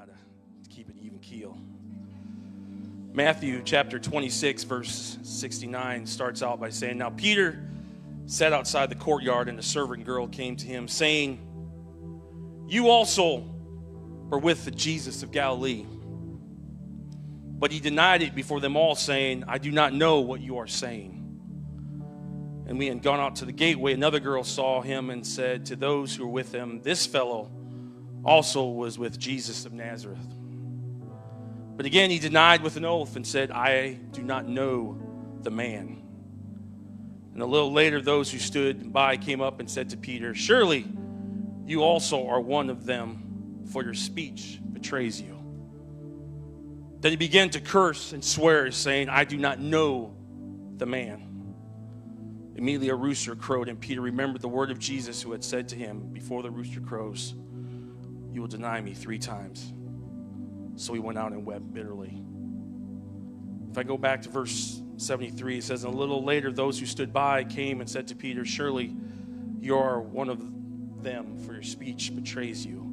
how to keep an even keel. Matthew chapter 26, verse 69 starts out by saying, "Now Peter sat outside the courtyard, and a servant girl came to him, saying, 'You also were with the Jesus of Galilee.' But he denied it before them all, saying, 'I do not know what you are saying.' And when he had gone out to the gateway, another girl saw him and said to those who were with him, 'This fellow also was with Jesus of Nazareth.' But again he denied with an oath and said, 'I do not know the man.' And a little later those who stood by came up and said to Peter, 'Surely you also are one of them, for your speech betrays you.' Then he began to curse and swear, saying, 'I do not know the man.' Immediately a rooster crowed, and Peter remembered the word of Jesus, who had said to him, 'Before the rooster crows, you will deny me 3 times.' So he went out and wept bitterly." If I go back to verse 73, it says, "And a little later those who stood by came and said to Peter, 'Surely you are one of them, for your speech betrays you.'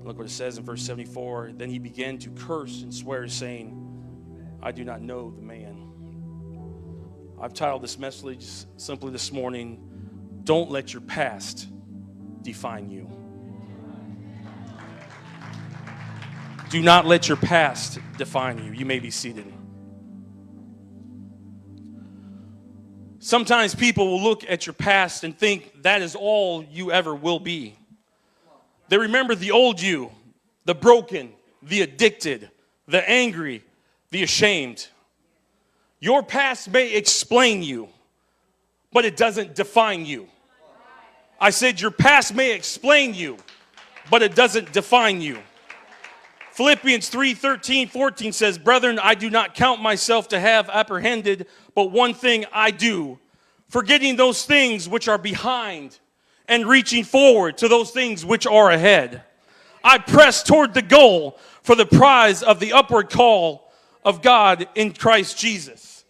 Look what it says in verse 74. "Then he began to curse and swear, saying, 'I do not know the man.'" I've titled this message simply this morning, "Don't let your past define you." Do not let your past define you. You may be seated. Sometimes people will look at your past and think that is all you ever will be. They remember the old you, the broken, the addicted, the angry, the ashamed. Your past may explain you, but it doesn't define you. I said your past may explain you, but it doesn't define you. Philippians 3:13, 14 says, "Brethren, I do not count myself to have apprehended, but one thing I do, forgetting those things which are behind and reaching forward to those things which are ahead. I press toward the goal for the prize of the upward call of God in Christ Jesus."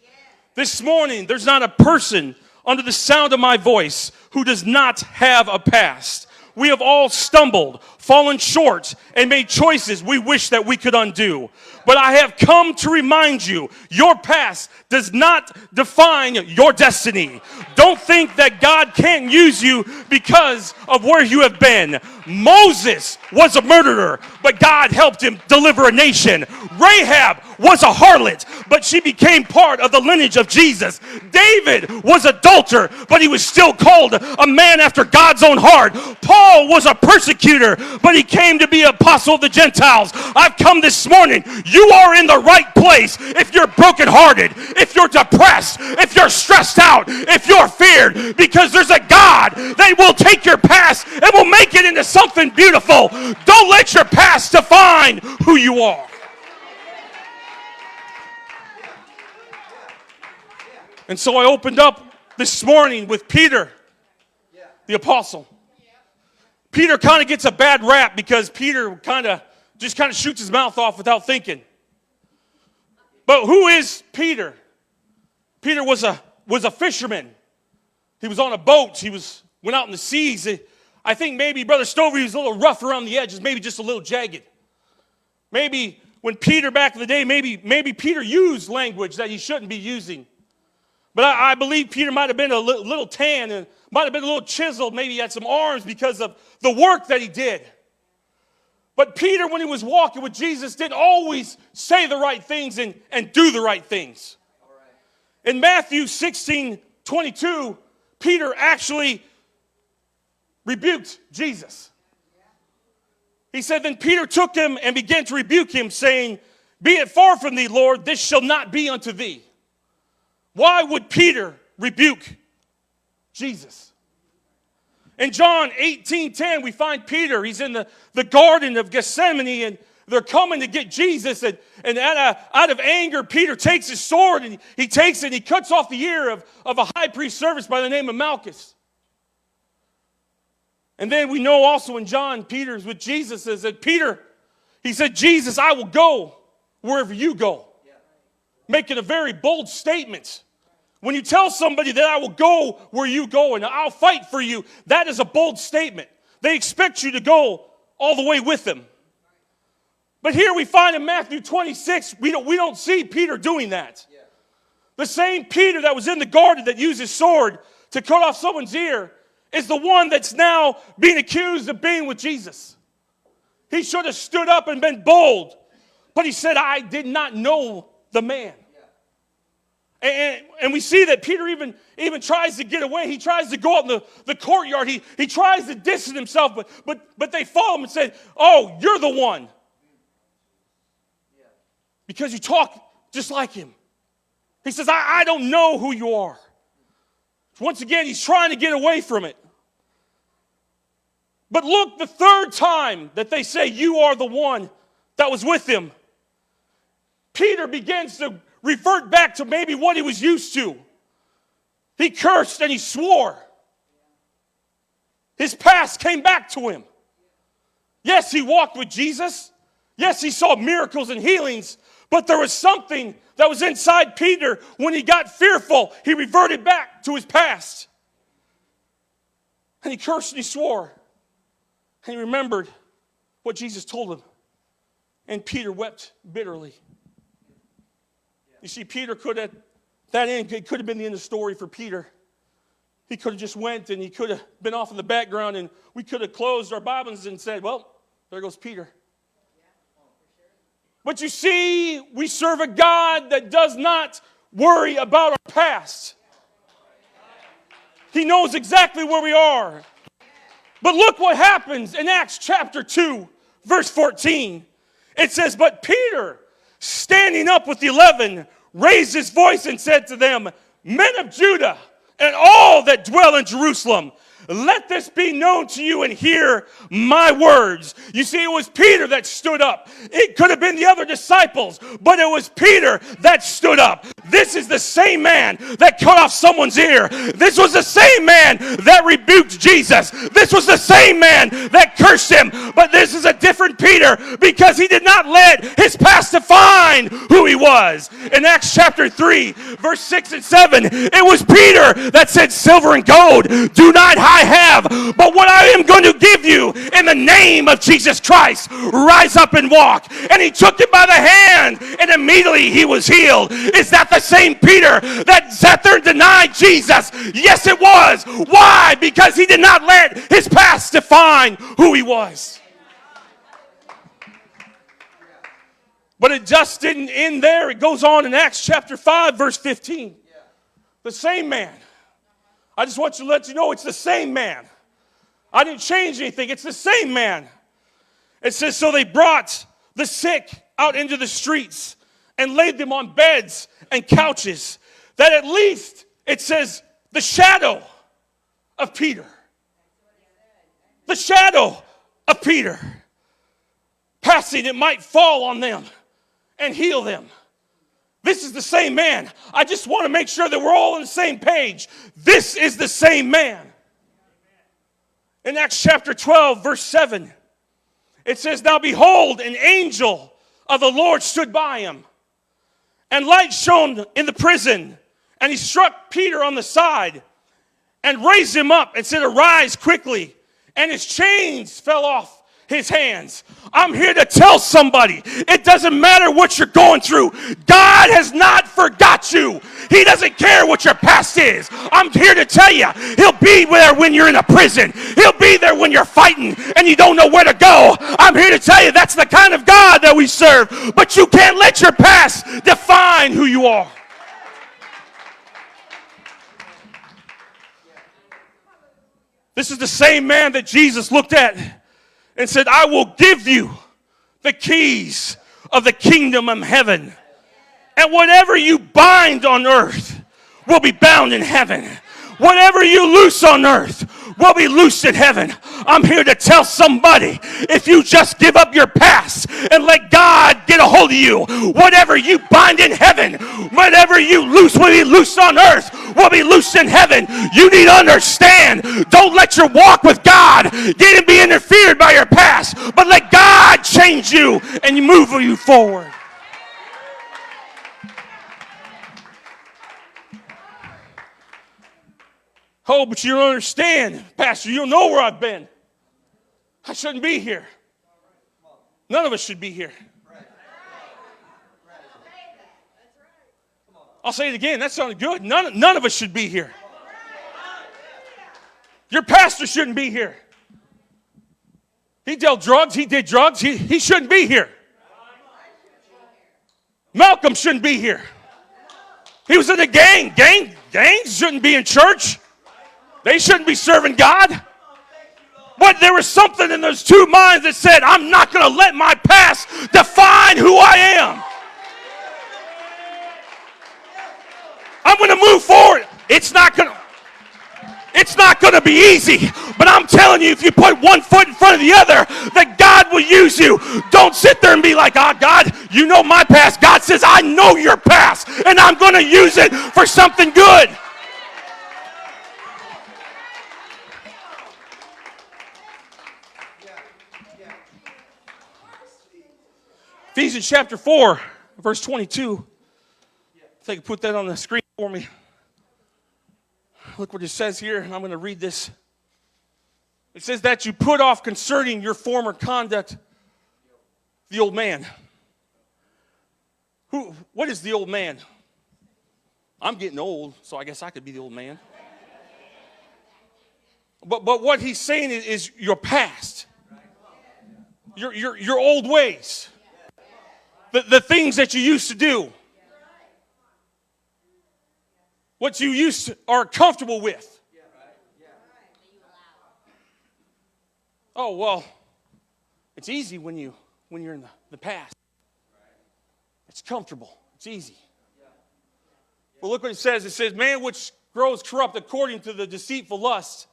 This morning, there's not a person under the sound of my voice who does not have a past. We have all stumbled, fallen short, and made choices we wish that we could undo. But I have come to remind you, your past does not define your destiny. Don't think that God can't use you because of where you have been. Moses was a murderer, but God helped him deliver a nation. Rahab was a harlot, but she became part of the lineage of Jesus. David was an adulterer, but he was still called a man after God's own heart. Paul was a persecutor, but he came to be an apostle of the Gentiles. I've come this morning. You are in the right place if you're brokenhearted, if you're depressed, if you're stressed out, if you're feared, because there's a God that will take your past and will make it into something beautiful. Don't let your past define who you are. And so I opened up this morning with Peter, the apostle. Peter kind of gets a bad rap because Peter just shoots his mouth off without thinking. But who is Peter? Peter was a fisherman. He was on a boat. Went out in the seas. I think maybe Brother Stover, he was a little rough around the edges, maybe just a little jagged. Maybe when Peter back in the day, maybe Peter used language that he shouldn't be using. But I believe Peter might have been a little tan and might have been a little chiseled. Maybe he had some arms because of the work that he did. But Peter, when he was walking with Jesus, didn't always say the right things and do the right things. In Matthew 16:22, Peter actually rebuked Jesus. He said, "Then Peter took him and began to rebuke him, saying, 'Be it far from thee, Lord, this shall not be unto thee.'" Why would Peter rebuke Jesus? In John 18:10, we find Peter. He's in the Garden of Gethsemane, and they're coming to get Jesus. And out of anger, Peter takes his sword, and he takes it, and he cuts off the ear of a high priest servant by the name of Malchus. And then we know also in John, Peter's with Jesus, says that Peter, he said, "Jesus, I will go wherever you go." Making a very bold statement. When you tell somebody that I will go where you go and I'll fight for you, that is a bold statement. They expect you to go all the way with them. But here we find in Matthew 26, we don't see Peter doing that. Yeah. The same Peter that was in the garden that used his sword to cut off someone's ear is the one that's now being accused of being with Jesus. He should have stood up and been bold, but he said, I did not know the man. Yeah. And we see that Peter even tries to get away. He tries to go out in the courtyard. He tries to distance himself, but they follow him and say, oh, you're the one. Because you talk just like him. He says, I don't know who you are. Once again, he's trying to get away from it. But look, the third time that they say, you are the one that was with him, Peter begins to revert back to maybe what he was used to. He cursed and he swore. His past came back to him. Yes, he walked with Jesus. Yes, he saw miracles and healings. But there was something that was inside Peter. When he got fearful, he reverted back to his past. And he cursed and he swore. And he remembered what Jesus told him. And Peter wept bitterly. You see, Peter could have, that end, it could have been the end of the story for Peter. He could have just went and he could have been off in the background and we could have closed our Bibles and said, well, there goes Peter. But you see, we serve a God that does not worry about our past. He knows exactly where we are. But look what happens in Acts chapter 2, verse 14. It says, but Peter, standing up with the 11, raised his voice and said to them, men of Judah and all that dwell in Jerusalem, let this be known to you and hear my words. You see, it was Peter that stood up. It could have been the other disciples, but it was Peter that stood up. This is the same man that cut off someone's ear. This was the same man that rebuked Jesus. This was the same man that cursed him. But this is a different Peter because he did not let his past define who he was. In Acts chapter 3, verse 6 and 7, it was Peter that said, silver and gold do not I have, but what I am going to give you in the name of Jesus Christ, rise up and walk. And he took him by the hand, and immediately he was healed. Is that the same Peter that sat there and denied Jesus? Yes, it was. Why? Because he did not let his past define who he was. But it just didn't end there. It goes on in Acts chapter 5, verse 15. The same man. I just want to let you know it's the same man. I didn't change anything. It's the same man. It says, so they brought the sick out into the streets and laid them on beds and couches, that at least, it says, the shadow of Peter. The shadow of Peter. Passing, it might fall on them and heal them. This is the same man. I just want to make sure that we're all on the same page. This is the same man. In Acts chapter 12, verse 7, it says, now behold, an angel of the Lord stood by him, and light shone in the prison, and he struck Peter on the side and raised him up and said, arise quickly. And his chains fell off his hands. I'm here to tell somebody, it doesn't matter what you're going through. God has not forgot you. He doesn't care what your past is. I'm here to tell you, he'll be there when you're in a prison. He'll be there when you're fighting and you don't know where to go. I'm here to tell you that's the kind of God that we serve. But you can't let your past define who you are. This is the same man that Jesus looked at and said, I will give you the keys of the kingdom of heaven. And whatever you bind on earth will be bound in heaven. Whatever you loose on earth will be loosed in heaven. I'm here to tell somebody, if you just give up your past and let God get a hold of you, whatever you bind in heaven, whatever you loose will be loosed on earth, will be loosed in heaven. You need to understand, don't let your walk with God get and be interfered by your past, but let God change you and move you forward. Oh, but you don't understand, Pastor. You don't know where I've been. I shouldn't be here. None of us should be here. I'll say it again. That sounded good. None of us should be here. Your pastor shouldn't be here. He dealt drugs. He did drugs. He shouldn't be here. Malcolm shouldn't be here. He was in a gang. Gangs shouldn't be in church. They shouldn't be serving God. But there was something in those two minds that said, I'm not going to let my past define who I am. I'm going to move forward. It's not going to be easy, but I'm telling you, if you put one foot in front of the other, that God will use you. Don't sit there and be like, oh, God, you know my past. God says, I know your past, and I'm going to use it for something good. Ephesians chapter 4, verse 22. If they could put that on the screen for me. Look what it says here, and I'm going to read this. It says that you put off concerning your former conduct the old man. What is the old man? I'm getting old, so I guess I could be the old man. But what he's saying is your past. Your old ways. The things that you used to do. What you are comfortable with. Oh, well, it's easy when you're in the past. It's comfortable. It's easy. Well, look what it says. It says, man which grows corrupt according to the deceitful lust.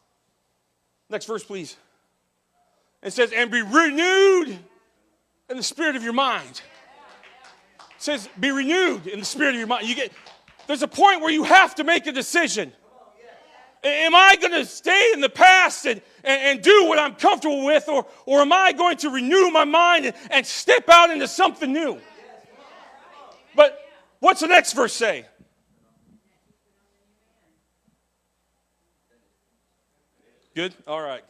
Next verse, please. It says, and be renewed in the spirit of your mind. It says, be renewed in the spirit of your mind. There's a point where you have to make a decision. Am I going to stay in the past and do what I'm comfortable with, or am I going to renew my mind and step out into something new? But what's the next verse say? Good? All right.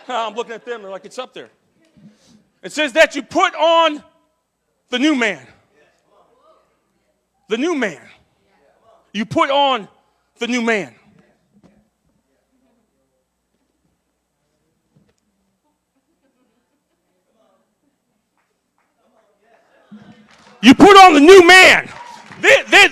I'm looking at them. They're like, it's up there. It says that you put on the new man. The new man. You put on the new man. You put on the new man.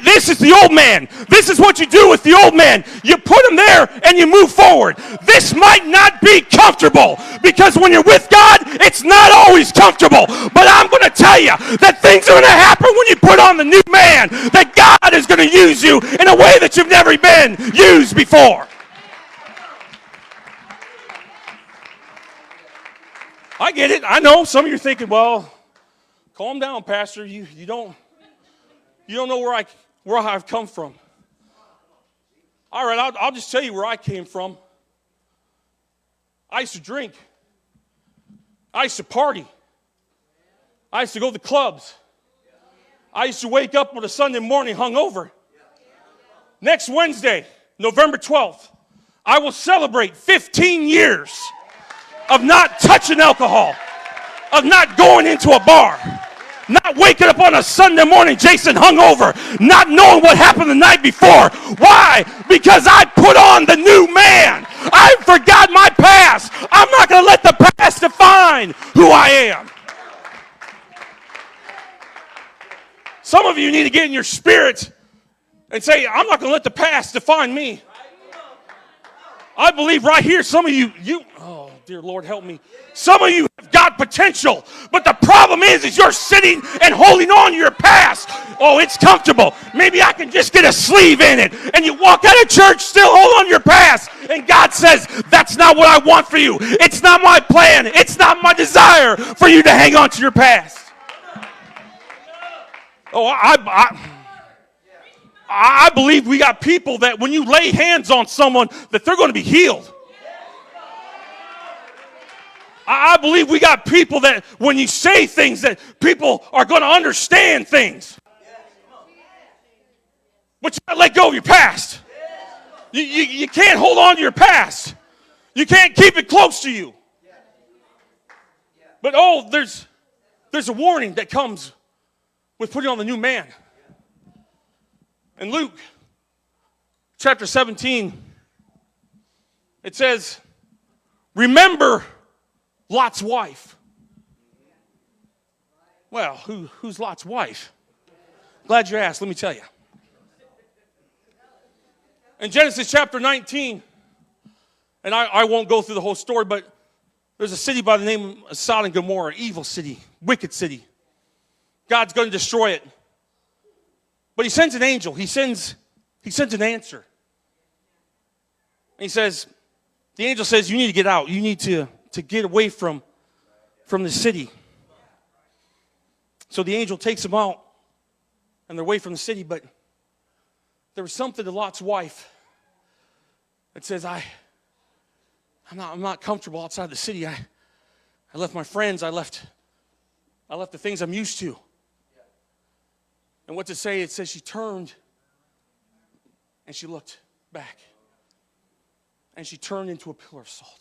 This is the old man. This is what you do with the old man. You put him there and you move forward. This might not be comfortable because when you're with God, it's not always comfortable. But I'm going to tell you that things are going to happen when you put on the new man, that God is going to use you in a way that you've never been used before. I get it. I know some of you are thinking, well, calm down, Pastor. You don't know where I've come from. All right, I'll just tell you where I came from. I used to drink. I used to party. I used to go to the clubs. I used to wake up on a Sunday morning hungover. Next Wednesday, November 12th, I will celebrate 15 years of not touching alcohol, of not going into a bar. Not waking up on a Sunday morning, Jason hungover, not knowing what happened the night before. Why? Because I put on the new man. I forgot my past. I'm not going to let the past define who I am. Some of you need to get in your spirit and say, I'm not going to let the past define me. I believe right here, some of you, oh, dear Lord, help me. Some of you have got potential, but the problem is you're sitting and holding on to your past. Oh, it's comfortable. Maybe I can just get a sleeve in it. And you walk out of church, still hold on to your past. And God says, that's not what I want for you. It's not my plan. It's not my desire for you to hang on to your past. Oh, I believe we got people that when you lay hands on someone, that they're going to be healed. I believe we got people that when you say things that people are going to understand things. But you got to let go of your past. You can't hold on to your past. You can't keep it close to you. But there's a warning that comes with putting on the new man. In Luke chapter 17, it says, remember Lot's wife. Well, who's Lot's wife? Glad you asked. Let me tell you. In Genesis chapter 19, and I won't go through the whole story, but there's a city by the name of Sodom and Gomorrah, evil city, wicked city. God's going to destroy it. But he sends an angel. He sends an answer. And he says, the angel says, you need to get out. You need to get away from the city. So the angel takes them out, and they're away from the city. But there was something to Lot's wife that says, I'm not comfortable outside the city. I left my friends. I left the things I'm used to. And what to say? It says she turned and she looked back. And she turned into a pillar of salt.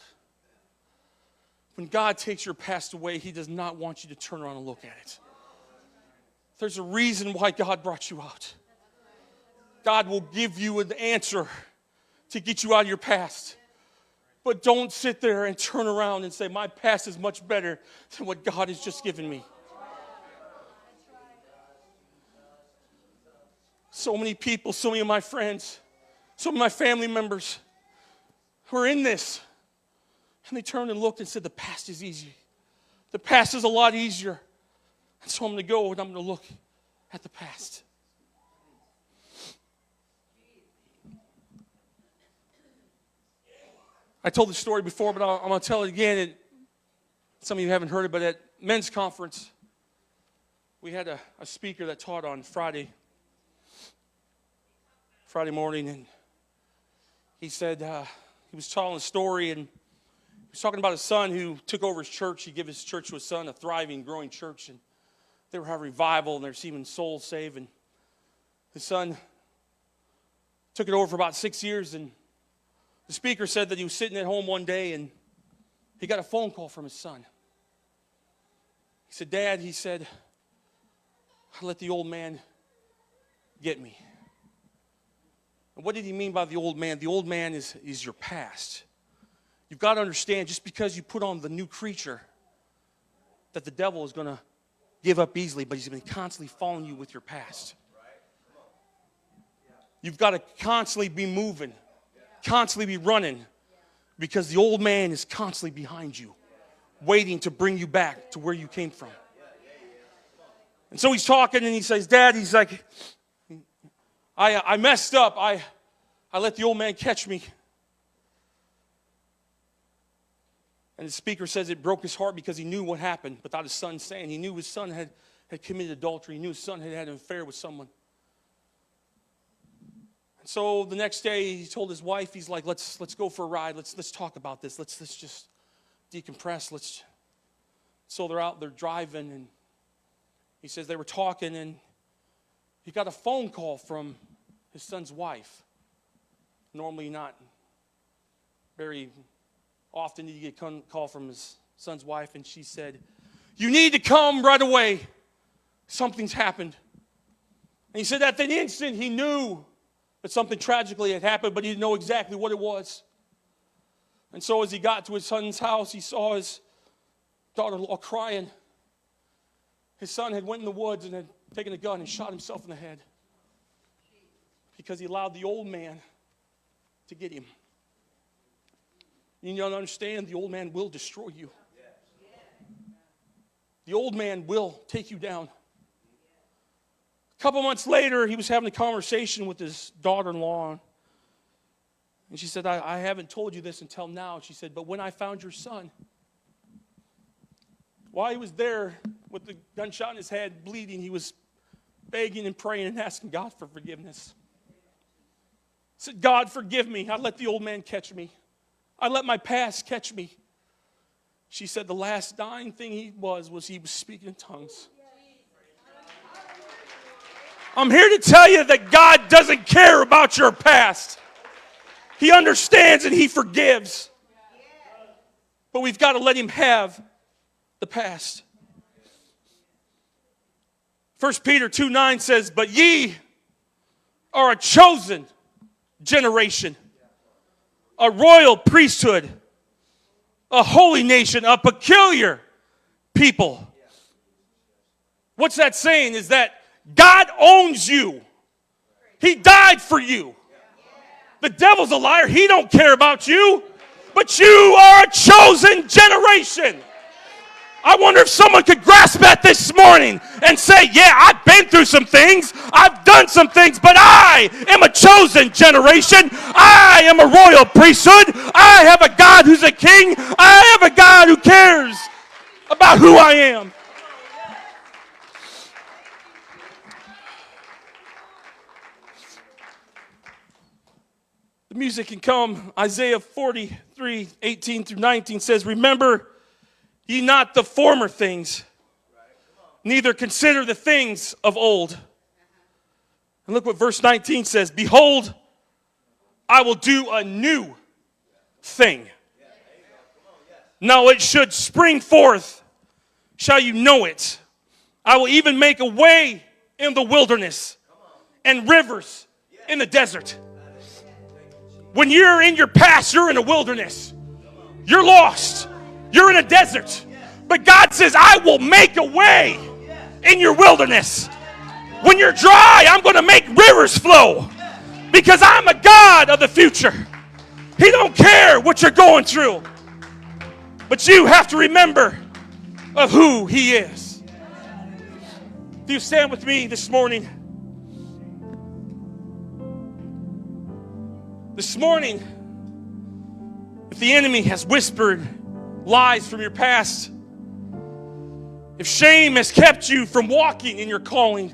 When God takes your past away, he does not want you to turn around and look at it. There's a reason why God brought you out. God will give you an answer to get you out of your past. But don't sit there and turn around and say, my past is much better than what God has just given me. So many people, so many of my friends, some of my family members who are in this, and they turned and looked and said, the past is easy. The past is a lot easier. And so I'm going to go and I'm going to look at the past. I told the story before, but I'm going to tell it again. Some of you haven't heard it, but at men's conference, we had a speaker that taught on Friday morning, and he said he was telling a story, and he was talking about a son who took over his church. He gave his church to his son, a thriving, growing church, and they were having revival, and they're receiving souls saved, and his son took it over for about 6 years, and the speaker said that he was sitting at home one day, and he got a phone call from his son. He said, Dad, he said, I let the old man get me. And what did he mean by the old man? The old man is your past. You've got to understand, just because you put on the new creature, that the devil is going to give up easily, but he's been constantly following you with your past. You've got to constantly be moving, constantly be running, because the old man is constantly behind you, waiting to bring you back to where you came from. And so he's talking, and he says, Dad, he's like, I messed up. I let the old man catch me. And the speaker says it broke his heart because he knew what happened without his son saying. He knew his son had committed adultery. He knew his son had an affair with someone. And so the next day he told his wife, he's like, let's go for a ride. Let's talk about this. Let's just decompress. So they're out, they're driving, and he says they were talking, and he got a phone call from his son's wife. Normally not very often did he get a call from his son's wife, and she said, you need to come right away. Something's happened. And he said at that instant he knew that something tragically had happened, but he didn't know exactly what it was. And so as he got to his son's house, he saw his daughter-in-law crying. His son had went in the woods and had taken a gun and shot himself in the head because he allowed the old man to get him. You don't understand, the old man will destroy you. The old man will take you down. A couple months later, he was having a conversation with his daughter-in-law. And she said, I haven't told you this until now. She said, but when I found your son, while he was there with the gunshot in his head, bleeding, he was begging and praying and asking God for forgiveness. He said, God, forgive me. I let the old man catch me. I let my past catch me. She said the last dying thing he was speaking in tongues. I'm here to tell you that God doesn't care about your past. He understands and he forgives. But we've got to let him have the past. 1 Peter 2:9 says, but ye are a chosen generation, a royal priesthood, a holy nation, a peculiar people. What's that saying? Is that God owns you. He died for you. The devil's a liar. He don't care about you. But you are a chosen generation. I wonder if someone could grasp that this morning and say, yeah, I've been through some things. I've done some things, but I am a chosen generation. I am a royal priesthood. I have a God who's a king. I have a God who cares about who I am. The music can come. Isaiah 43, 18 through 19 says, remember ye not the former things, neither consider the things of old. And look what verse 19 says. Behold, I will do a new thing. Now it should spring forth. Shall you know it? I will even make a way in the wilderness and rivers in the desert. When you're in your past, you're in a wilderness. You're lost. You're in a desert. But God says, I will make a way in your wilderness. When you're dry, I'm going to make rivers flow. Because I'm a God of the future. He don't care what you're going through. But you have to remember of who He is. Do you stand with me this morning? This morning, if the enemy has whispered lies from your past, if shame has kept you from walking in your calling,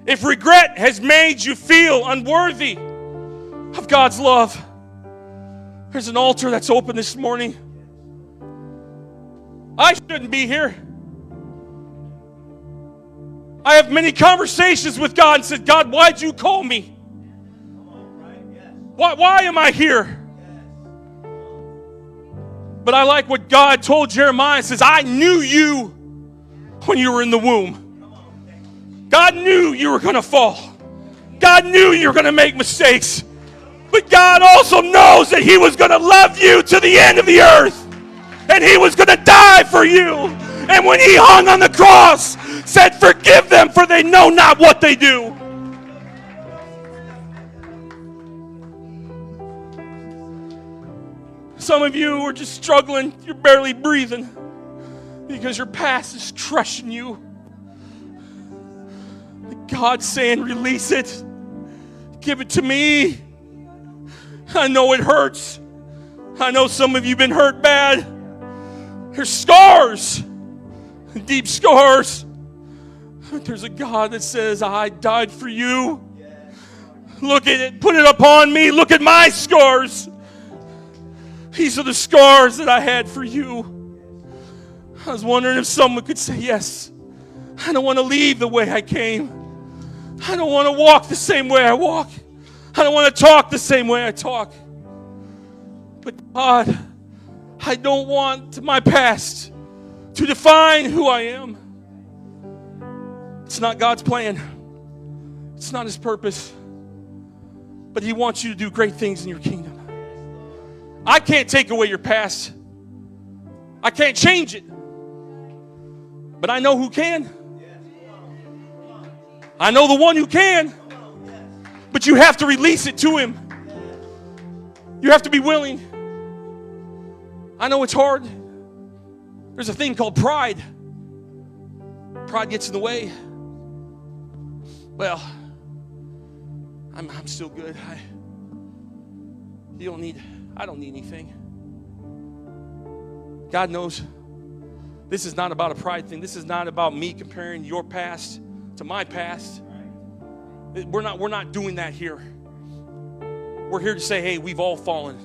if regret has made you feel unworthy of God's love, there's an altar that's open this morning. I shouldn't be here. I have many conversations with God and said, God, why'd you call me? Why am I here? But I like what God told Jeremiah. It says, I knew you when you were in the womb. God knew you were going to fall. God knew you were going to make mistakes. But God also knows that He was going to love you to the end of the earth. And He was going to die for you. And when He hung on the cross, said, forgive them, for they know not what they do. Some of you are just struggling. You're barely breathing because your past is crushing you. God's saying, release it. Give it to me. I know it hurts. I know some of you have been hurt bad. There's scars, deep scars. But there's a God that says, I died for you. Look at it. Put it upon me. Look at my scars. These are the scars that I had for you. I was wondering if someone could say, yes, I don't want to leave the way I came. I don't want to walk the same way I walk. I don't want to talk the same way I talk. But God, I don't want my past to define who I am. It's not God's plan. It's not His purpose. But He wants you to do great things in your kingdom. I can't take away your past. I can't change it. But I know who can. I know the one who can. But you have to release it to Him. You have to be willing. I know it's hard. There's a thing called pride. Pride gets in the way. Well, I'm still good. I don't need anything. God knows this is not about a pride thing. This is not about me comparing your past to my past. We're not doing that here. We're here to say, hey, we've all fallen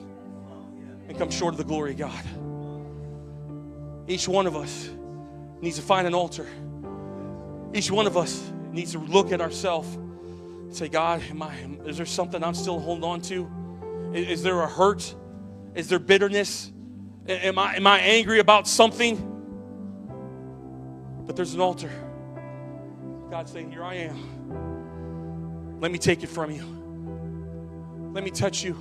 and come short of the glory of God. Each one of us needs to find an altar. Each one of us needs to look at ourselves and say, God, is there something I'm still holding on to? Is there a hurt? Is there bitterness? Am I angry about something? But there's an altar. God's saying, here I am. Let me take it from you. Let me touch you.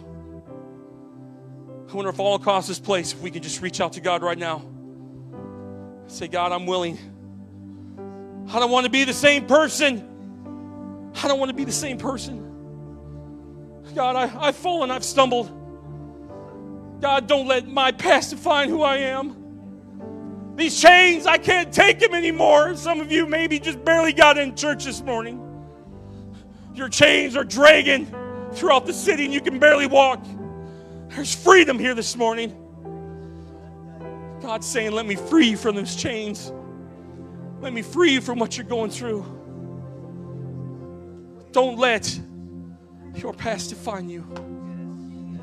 I wonder if all across this place, if we can just reach out to God right now. Say, God, I'm willing. I don't want to be the same person. I don't want to be the same person. God, I've fallen, I've stumbled. God, don't let my past define who I am. These chains, I can't take them anymore. Some of you maybe just barely got in church this morning. Your chains are dragging throughout the city and you can barely walk. There's freedom here this morning. God's saying, let me free you from those chains. Let me free you from what you're going through. Don't let your past define you. I'm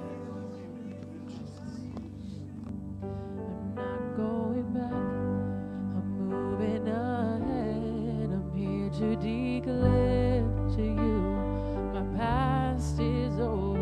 not going back. I'm moving ahead. I'm here to declare to you, my past is over.